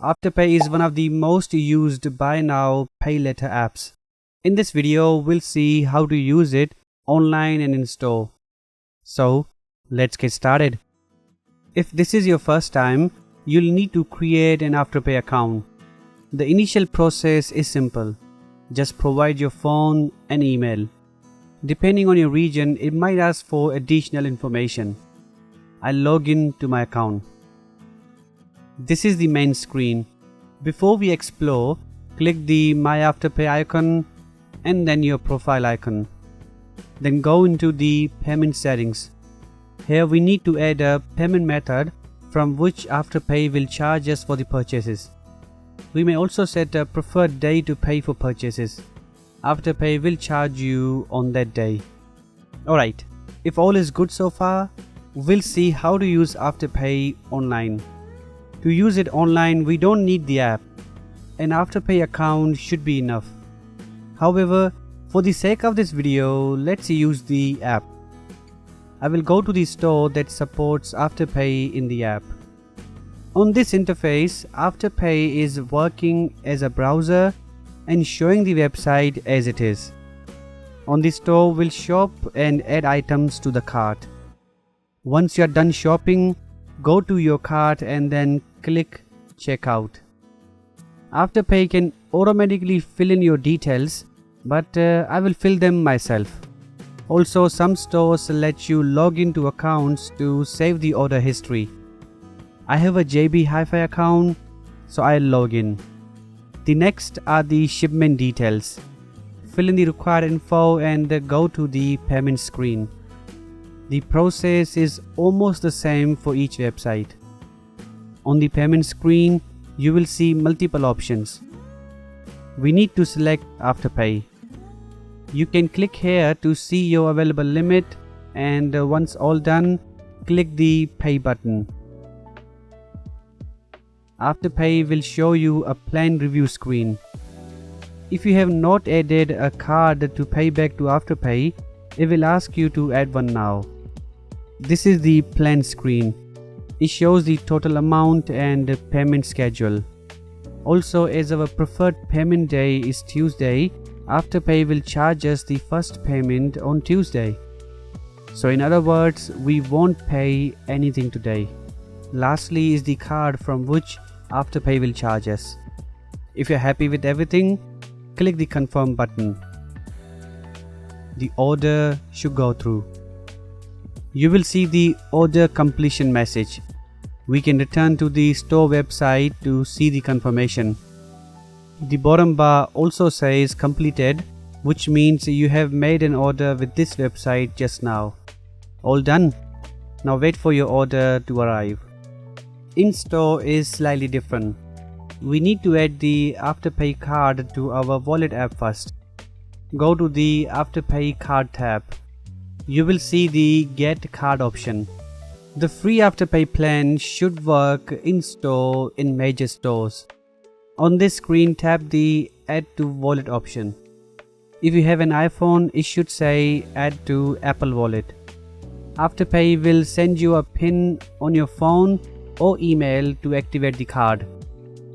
Afterpay is one of the most used buy now, pay later apps. In this video, we'll see how to use it online and in store. So, let's get started. If this is your first time, you'll need to create an Afterpay account. The initial process is simple. Just provide your phone and email. Depending on your region, it might ask for additional information. I'll log in to my account. This is the main screen. Before we explore, click the My Afterpay icon and then your profile icon. Then go into the payment settings. Here we need to add a payment method from which Afterpay will charge us for the purchases. We may also set a preferred day to pay for purchases. Afterpay will charge you on that day. Alright, if all is good so far, we'll see how to use Afterpay online. To use it online, we don't need the app. An Afterpay account should be enough. However, for the sake of this video, let's use the app. I will go to the store that supports Afterpay in the app. On this interface, Afterpay is working as a browser and showing the website as it is. On the store, we'll shop and add items to the cart. Once you're done shopping, go to your cart and then click checkout. Afterpay can automatically fill in your details, but I will fill them myself. Also, some stores let you log into accounts to save the order history. I have a JB Hi-Fi account, so I'll log in. The next are the shipment details. Fill in the required info and go to the payment screen. The process is almost the same for each website. On the payment screen, you will see multiple options. We need to select Afterpay. You can click here to see your available limit, and once all done, click the Pay button. Afterpay will show you a plan review screen. If you have not added a card to pay back to Afterpay, it will ask you to add one now. This is the plan screen. It shows the total amount and payment schedule. Also, as our preferred payment day is Tuesday, Afterpay will charge us the first payment on Tuesday. So in other words, we won't pay anything today. Lastly is the card from which Afterpay will charge us. If you're happy with everything, click the confirm button. The order should go through. You will see the order completion message. We can return to the store website to see the confirmation. The bottom bar also says completed, which means you have made an order with this website just now. All done. Now wait for your order to arrive. In-store is slightly different. We need to add the Afterpay card to our wallet app first. Go to the Afterpay card tab. You will see the Get Card option. The free Afterpay plan should work in-store in major stores. On this screen, tap the Add to Wallet option. If you have an iPhone, it should say Add to Apple Wallet. Afterpay will send you a PIN on your phone or email to activate the card.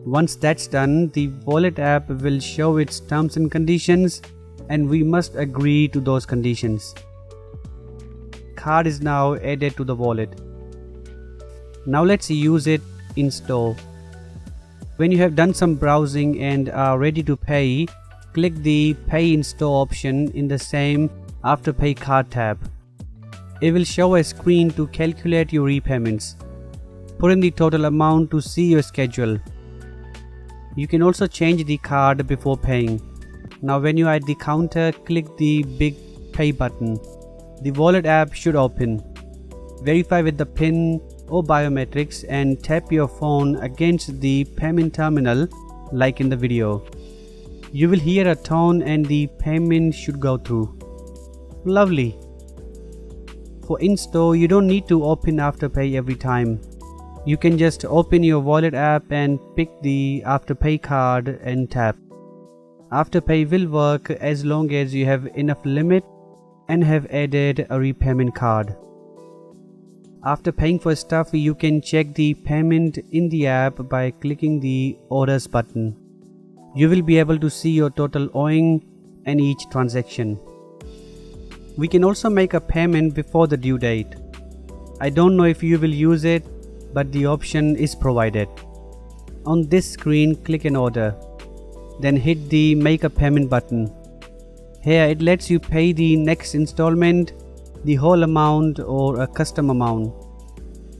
Once that's done, the wallet app will show its terms and conditions, and we must agree to those conditions. Card is now added to the wallet. Now let's use it in store. When you have done some browsing and are ready to pay, click the Pay in Store option in the same Afterpay card tab. It will show a screen to calculate your repayments. Put in the total amount to see your schedule. You can also change the card before paying. Now when you are at the counter, click the big Pay button. The wallet app should open. Verify with the PIN or biometrics and tap your phone against the payment terminal like in the video. You will hear a tone and the payment should go through. Lovely. For in-store, you don't need to open Afterpay every time. You can just open your wallet app and pick the Afterpay card and tap. Afterpay will work as long as you have enough limit and have added a repayment card. After paying for stuff, you can check the payment in the app by clicking the Orders button. You will be able to see your total owing and each transaction. We can also make a payment before the due date. I don't know if you will use it, but the option is provided. On this screen, click an order. Then hit the Make a Payment button. Here it lets you pay the next installment, the whole amount or a custom amount.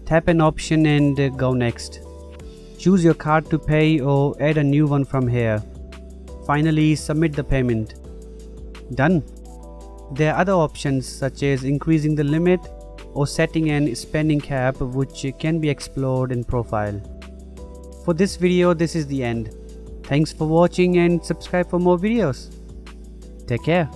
Tap an option and go next. Choose your card to pay or add a new one from here. Finally, submit the payment. Done. There are other options such as increasing the limit or setting an spending cap, which can be explored in profile. For this video, this is the end. Thanks for watching and subscribe for more videos. Take care.